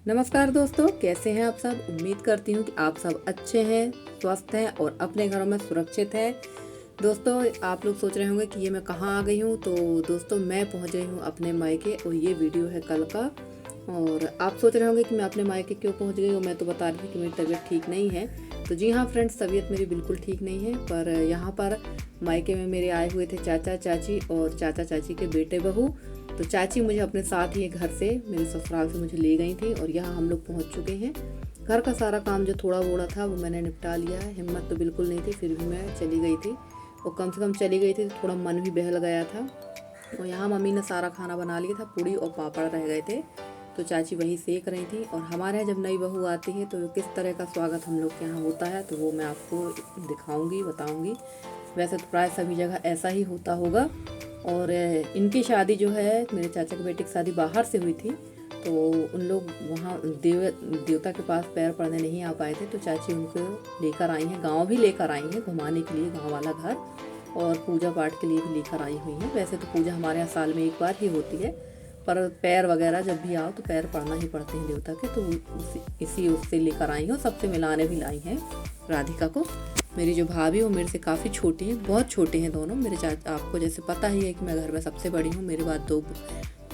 नमस्कार दोस्तों, कैसे हैं आप सब। उम्मीद करती हूँ कि आप सब अच्छे हैं, स्वस्थ हैं और अपने घरों में सुरक्षित हैं। दोस्तों, आप लोग सोच रहे होंगे कि ये मैं कहाँ आ गई हूँ। तो दोस्तों, मैं पहुँच गई हूँ अपने मायके और ये वीडियो है कल का। और आप सोच रहे होंगे कि मैं अपने मायके क्यों पहुँच गई हूँ। मैं तो बता रही थी कि मेरी तबीयत ठीक नहीं है। तो जी हाँ फ्रेंड्स, तबीयत मेरी बिल्कुल ठीक नहीं है। पर यहाँ पर मायके में मेरे आए हुए थे चाचा चाची और चाचा चाची के बेटे बहू। तो चाची मुझे अपने साथ ही घर से, मेरे ससुराल से मुझे ले गई थी और यहाँ हम लोग पहुँच चुके हैं। घर का सारा काम जो थोड़ा बोड़ा था वो मैंने निपटा लिया है। हिम्मत तो बिल्कुल नहीं थी, फिर भी मैं चली गई थी। और कम से कम चली गई थी तो थोड़ा मन भी बहल गया था। और यहाँ मम्मी ने सारा खाना बना लिया था, पूड़ी और पापड़ रह गए थे। तो चाची वही सेक रही थी। और हमारे यहाँ जब नई बहू आती है तो किस तरह का स्वागत हम लोग के यहाँ होता है तो वो मैं आपको दिखाऊंगी, बताऊंगी। वैसे तो प्राय सभी जगह ऐसा ही होता होगा। और इनकी शादी जो है, मेरे चाचा के बेटे की शादी बाहर से हुई थी। तो उन लोग वहाँ देवता के पास पैर पड़ने नहीं आ पाए थे। तो चाची उनको लेकर आई हैं, गांव भी लेकर आई हैं घुमाने के लिए, गांव वाला घर। और पूजा पाठ के लिए भी लेकर आई हुई हैं। वैसे तो पूजा हमारे यहाँ साल में एक बार ही होती है, पर पैर वगैरह जब भी आओ तो पैर पड़ना ही पड़ते हैं देवता के। तो इसी उससे लेकर आई हूँ, सबसे मिलाने भी लाई हैं राधिका को। मेरी जो भाभी वो मेरे से काफ़ी छोटी हैं, बहुत छोटे हैं दोनों। मेरे चाचा, आपको जैसे पता ही है कि मैं घर में सबसे बड़ी हूँ। मेरे बाद 2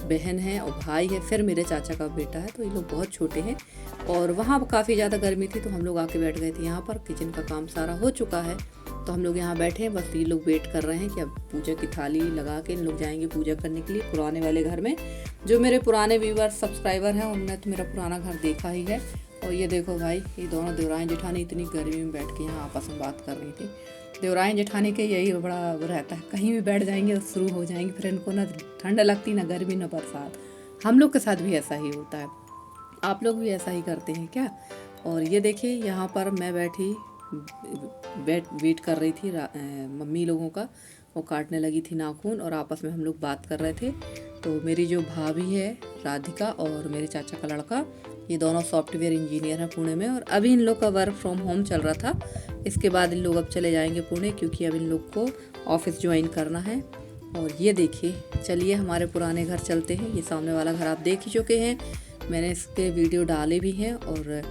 बहन है और भाई है, फिर मेरे चाचा का बेटा है। तो ये लोग बहुत छोटे हैं। और वहाँ काफ़ी ज़्यादा गर्मी थी तो हम लोग आके बैठ गए थे यहाँ पर। किचन का काम सारा हो चुका है तो हम लोग यहाँ बैठे हैं। बस ये लोग वेट कर रहे हैं कि अब पूजा की थाली लगा के इन लोग जाएंगे पूजा करने के लिए पुराने वाले घर में। जो मेरे पुराने व्यूवर सब्सक्राइबर हैं उनने तो मेरा पुराना घर देखा ही है। और ये देखो भाई, ये दोनों देवराएं जेठानी इतनी गर्मी में बैठ के यहाँ आपस में बात कर रही थी। देवराएं जेठानी के यही बड़ा रहता है, कहीं भी बैठ जाएंगे और शुरू हो जाएंगे। फिर इनको ना ठंड लगती, ना गर्मी, ना बरसात। हम लोग के साथ भी ऐसा ही होता है। आप लोग भी ऐसा ही करते हैं क्या। और ये देखिए, यहाँ पर मैं बैठी वेट कर रही थी मम्मी लोगों का। वो काटने लगी थी नाखून और आपस में हम लोग बात कर रहे थे। तो मेरी जो भाभी है राधिका और मेरे चाचा का लड़का, ये दोनों सॉफ्टवेयर इंजीनियर हैं पुणे में। और अभी इन लोग का वर्क फ्रॉम होम चल रहा था। इसके बाद इन लोग अब चले जाएंगे पुणे, क्योंकि अब इन लोग को ऑफिस ज्वाइन करना है। और ये देखिए, चलिए हमारे पुराने घर चलते हैं। ये सामने वाला घर आप देख ही चुके हैं, मैंने इसके वीडियो डाले भी हैं। और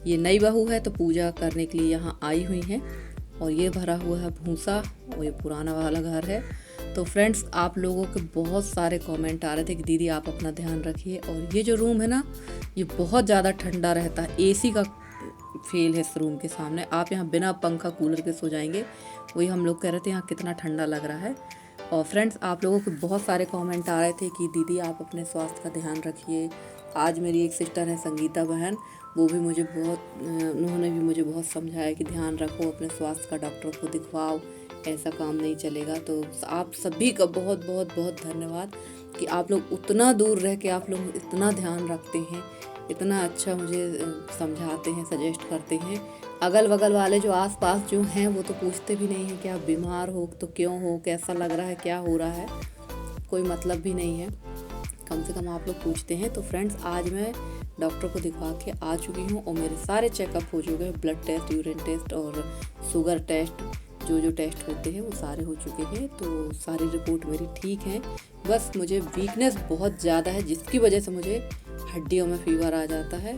ये नई बहू है तो पूजा करने के लिए यहाँ आई हुई हैं। और ये भरा हुआ है भूसा और ये पुराना वाला घर है। तो फ्रेंड्स, आप लोगों के बहुत सारे कमेंट आ रहे थे कि दीदी आप अपना ध्यान रखिए। और ये जो रूम है ना, ये बहुत ज़्यादा ठंडा रहता है। एसी का फेल है इस रूम के सामने। आप यहाँ बिना पंखा कूलर के सो जाएंगे। वही हम लोग कह रहे थे यहाँ कितना ठंडा लग रहा है। और फ्रेंड्स, आप लोगों के बहुत सारे कमेंट आ रहे थे कि दीदी आप अपने स्वास्थ्य का ध्यान रखिए। आज मेरी एक सिस्टर है संगीता बहन, वो भी मुझे उन्होंने भी मुझे बहुत समझाया कि ध्यान रखो अपने स्वास्थ्य का, डॉक्टर को दिखवाओ, ऐसा काम नहीं चलेगा। तो आप सभी का बहुत बहुत बहुत धन्यवाद कि आप लोग उतना दूर रह के आप लोग इतना ध्यान रखते हैं, इतना अच्छा मुझे समझाते हैं, सजेस्ट करते हैं। अगल बगल वाले जो आस पास जो हैं वो तो पूछते भी नहीं हैं कि आप बीमार हो तो क्यों हो, कैसा लग रहा है, क्या हो रहा है। कोई मतलब भी नहीं है, कम से कम आप लोग पूछते हैं। तो फ्रेंड्स, आज मैं डॉक्टर को दिखवा के आ चुकी हूँ और मेरे सारे चेकअप हो चुके हैं। ब्लड टेस्ट, यूरिन टेस्ट और शुगर टेस्ट, जो टेस्ट होते हैं वो सारे हो चुके हैं। तो सारी रिपोर्ट मेरी ठीक है। बस मुझे वीकनेस बहुत ज़्यादा है, जिसकी वजह से मुझे हड्डियों में फीवर आ जाता है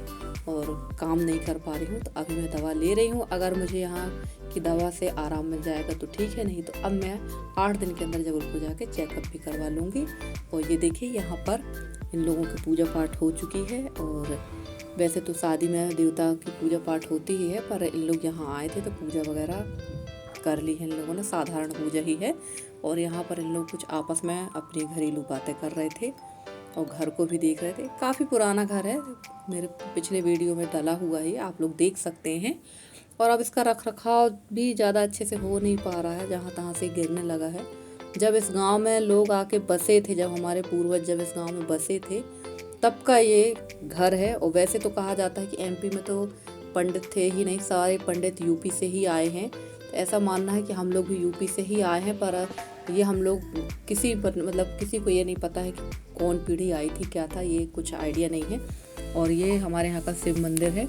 और काम नहीं कर पा रही हूँ। तो अभी मैं दवा ले रही हूँ। अगर मुझे यहाँ की दवा से आराम मिल जाएगा तो ठीक है, नहीं तो अब मैं 8 दिन के अंदर जबलपुर जाके चेकअप भी करवा लूँगी। और ये देखिए, यहाँ पर इन लोगों की पूजा पाठ हो चुकी है। और वैसे तो शादी में देवता की पूजा पाठ होती ही है, पर इन लोग यहाँ आए थे तो पूजा वगैरह कर ली है इन लोगों ने, साधारण पूजा ही है। और यहाँ पर इन लोग कुछ आपस में अपनी घरेलू बातें कर रहे थे और घर को भी देख रहे थे। काफ़ी पुराना घर है, मेरे पिछले वीडियो में डला हुआ है, आप लोग देख सकते हैं। और अब इसका रख रखाव भी ज़्यादा अच्छे से हो नहीं पा रहा है, जहाँ तहाँ से गिरने लगा है। जब इस गांव में लोग आके बसे थे, जब हमारे पूर्वज जब इस गांव में बसे थे, तब का ये घर है। और वैसे तो कहा जाता है कि एमपी में तो पंडित थे ही नहीं, सारे पंडित यूपी से ही आए हैं। तो ऐसा मानना है कि हम लोग भी यूपी से ही आए हैं। पर ये हम लोग किसी को ये नहीं पता है कि कौन पीढ़ी आई थी, क्या था, ये कुछ आइडिया नहीं है। और ये हमारे यहाँ का शिव मंदिर है,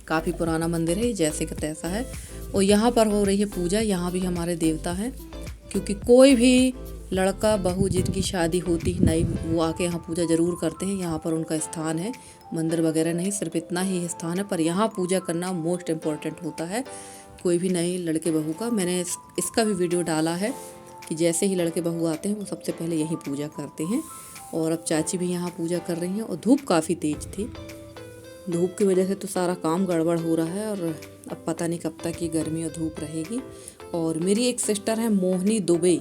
काफ़ी पुराना मंदिर है, जैसे कि तैसा है। और यहाँ पर हो रही है पूजा। यहाँ भी हमारे देवता हैं, क्योंकि कोई भी लड़का बहू जिनकी शादी होती ही नई, वो आके यहाँ पूजा ज़रूर करते हैं। यहाँ पर उनका स्थान है, मंदिर वगैरह नहीं, सिर्फ इतना ही स्थान है, पर यहाँ पूजा करना मोस्ट इम्पॉर्टेंट होता है कोई भी नई लड़के बहू का। मैंने इसका भी वीडियो डाला है कि जैसे ही लड़के बहू आते हैं वो सबसे पहले यही पूजा करते हैं। और अब चाची भी यहाँ पूजा कर रही हैं और धूप काफ़ी तेज़ थी, धूप की वजह से तो सारा काम गड़बड़ हो रहा है और अब पता नहीं कब तक ये गर्मी और धूप रहेगी। और मेरी एक सिस्टर है मोहिनी दुबे,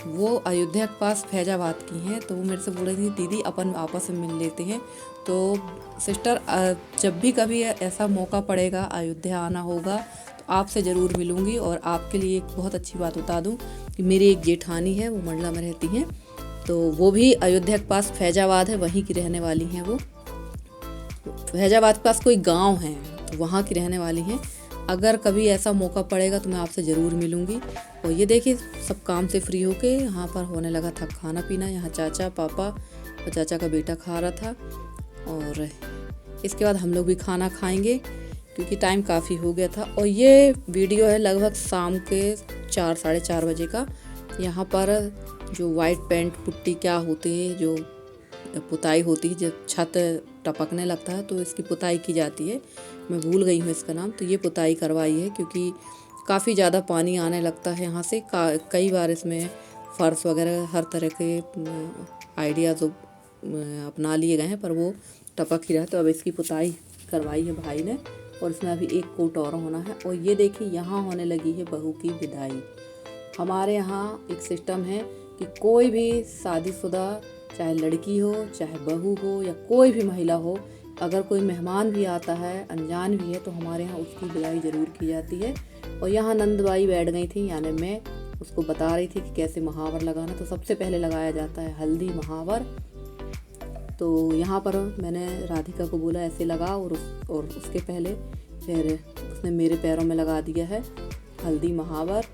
वो अयोध्या के पास फैजाबाद की हैं, तो वो मेरे से बोल रही थी दीदी अपन आपस में मिल लेते हैं। तो सिस्टर जब भी कभी ऐसा मौका पड़ेगा अयोध्या आना होगा तो आपसे ज़रूर मिलूँगी। और आपके लिए एक बहुत अच्छी बात बता दूँ कि मेरी एक जेठानी है, वो मंडला में रहती हैं, तो वो भी अयोध्या के पास फैजाबाद है, वहीं की रहने वाली हैं। वो फैजाबाद के पास कोई गांव है तो वहाँ की रहने वाली हैं। अगर कभी ऐसा मौका पड़ेगा तो मैं आपसे ज़रूर मिलूँगी। और ये देखिए सब काम से फ्री होके यहाँ पर होने लगा था खाना पीना। यहाँ चाचा पापा और चाचा का बेटा खा रहा था और इसके बाद हम लोग भी खाना खाएंगे क्योंकि टाइम काफ़ी हो गया था। और ये वीडियो है लगभग शाम के 4 साढ़े 4 बजे का। यहाँ पर जो वाइट पेंट पुट्टी क्या होती है, जो पुताई होती है, जब छत टपकने लगता है तो इसकी पुताई की जाती है, मैं भूल गई हूँ इसका नाम। तो ये पुताई करवाई है क्योंकि काफ़ी ज़्यादा पानी आने लगता है यहाँ से। कई बार इसमें फ़र्श वगैरह हर तरह के आइडियाज़ अपना लिए गए हैं पर वो टपक ही रहा है। तो अब इसकी पुताई करवाई है भाई ने और इसमें अभी एक कोट और होना है। और ये देखिए यहाँ होने लगी है बहू की विदाई। हमारे यहाँ एक सिस्टम है कि कोई भी शादीशुदा, चाहे लड़की हो चाहे बहू हो या कोई भी महिला हो, अगर कोई मेहमान भी आता है, अनजान भी है, तो हमारे यहाँ उसकी विदाई ज़रूर की जाती है। और यहाँ नंदबाई बैठ गई थी, यानी मैं उसको बता रही थी कि कैसे महावर लगाना। तो सबसे पहले लगाया जाता है हल्दी महावर। तो यहाँ पर मैंने राधिका को बोला ऐसे लगा और उसके पहले फिर उसने मेरे पैरों में लगा दिया है हल्दी महावर।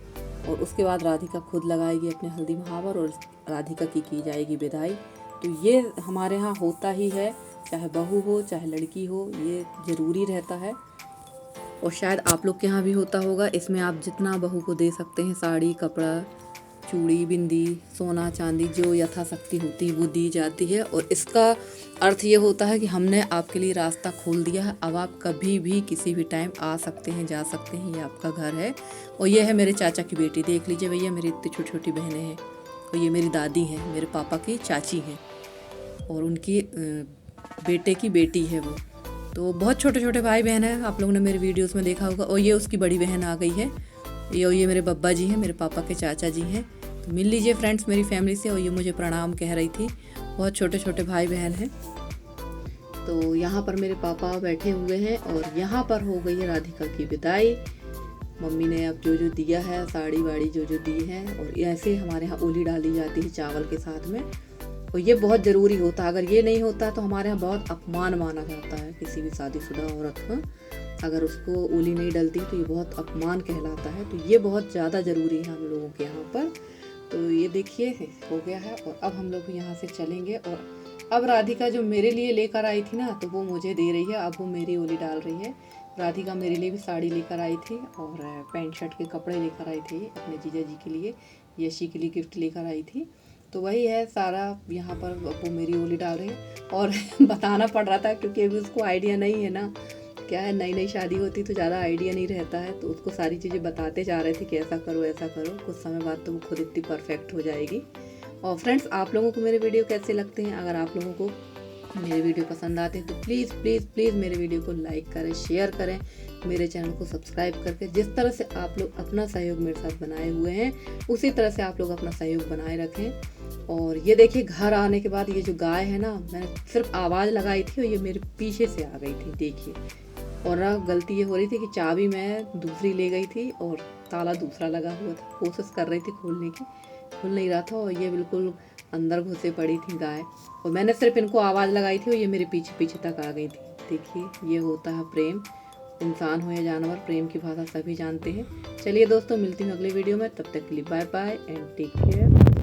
और उसके बाद राधिका खुद लगाएगी अपने हल्दी महावर और राधिका की जाएगी विदाई। तो ये हमारे यहाँ होता ही है, चाहे बहू हो चाहे लड़की हो, ये ज़रूरी रहता है। और शायद आप लोग के यहाँ भी होता होगा। इसमें आप जितना बहू को दे सकते हैं, साड़ी कपड़ा चूड़ी बिंदी सोना चांदी जो यथाशक्ति होती है वो दी जाती है। और इसका अर्थ ये होता है कि हमने आपके लिए रास्ता खोल दिया है, अब आप कभी भी किसी भी टाइम आ सकते हैं, जा सकते हैं, ये आपका घर है। और ये है मेरे चाचा की बेटी, देख लीजिए भैया, मेरी इतनी छोटी छोटी बहनें हैं। और ये मेरी दादी हैं, मेरे पापा की चाची हैं और उनकी बेटे की बेटी है वो। तो बहुत छोटे छोटे भाई बहन हैं, आप लोगों ने मेरे वीडियोस में देखा होगा। और ये उसकी बड़ी बहन आ गई है, ये मेरे बब्बा जी हैं, मेरे पापा के चाचा जी हैं। तो मिल लीजिए फ्रेंड्स मेरी फैमिली से। और ये मुझे प्रणाम कह रही थी, बहुत छोटे छोटे भाई बहन हैं। तो यहाँ पर मेरे पापा बैठे हुए हैं और यहाँ पर हो गई है राधिका की विदाई। मम्मी ने अब जो जो दिया है, साड़ी वाड़ी जो जो दी है। और ऐसे हमारे यहाँ ओली डाली जाती है चावल के साथ में। और ये बहुत ज़रूरी होता है, अगर ये नहीं होता तो हमारे यहाँ बहुत अपमान माना जाता है किसी भी शादीशुदा औरत का। अगर उसको ओली नहीं डलती तो ये बहुत अपमान कहलाता है। तो ये बहुत ज़्यादा ज़रूरी है हम लोगों के यहाँ पर। तो ये देखिए हो गया है और अब हम लोग यहाँ से चलेंगे। और अब राधिका जो मेरे लिए लेकर आई थी ना, तो वो मुझे दे रही है, अब वो मेरी ओली डाल रही है। राधिका मेरे लिए भी साड़ी लेकर आई थी और पैंट शर्ट के कपड़े लेकर आई थी अपने जीजा जी के लिए, यशी के लिए गिफ्ट लेकर आई थी। तो वही है सारा, यहाँ पर वो मेरी ओली डाल रही है। और बताना पड़ रहा था क्योंकि अभी उसको आइडिया नहीं है ना, क्या है नई नई शादी होती तो ज़्यादा आइडिया नहीं रहता है। तो उसको सारी चीज़ें बताते जा रहे थे कि ऐसा करो ऐसा करो, कुछ समय बाद तो वो खुद इतनी परफेक्ट हो जाएगी। और फ्रेंड्स आप लोगों को मेरे वीडियो कैसे लगते हैं? अगर आप लोगों को मेरे वीडियो पसंद आते हैं तो प्लीज़ प्लीज़ प्लीज़ मेरे वीडियो को लाइक करें, शेयर करें, मेरे चैनल को सब्सक्राइब करके जिस तरह से आप लोग अपना सहयोग मेरे साथ बनाए हुए हैं उसी तरह से आप लोग अपना सहयोग बनाए रखें। और ये देखिए घर आने के बाद ये जो गाय है ना, मैंने सिर्फ आवाज़ लगाई थी और ये मेरे पीछे से आ गई थी, देखिए। और गलती ये हो रही थी कि चाबी मैं दूसरी ले गई थी और ताला दूसरा लगा हुआ था, कोशिश कर रही थी खोलने की, खुल नहीं रहा था। और ये बिल्कुल अंदर घुसे पड़ी थी गाय और मैंने सिर्फ इनको आवाज़ लगाई थी और ये मेरे पीछे पीछे तक आ गई थी। देखिए ये होता है प्रेम, इंसान हो या जानवर, प्रेम की भाषा सभी जानते हैं। चलिए दोस्तों मिलती हूँ अगले वीडियो में, तब तक के लिए bye bye and take care.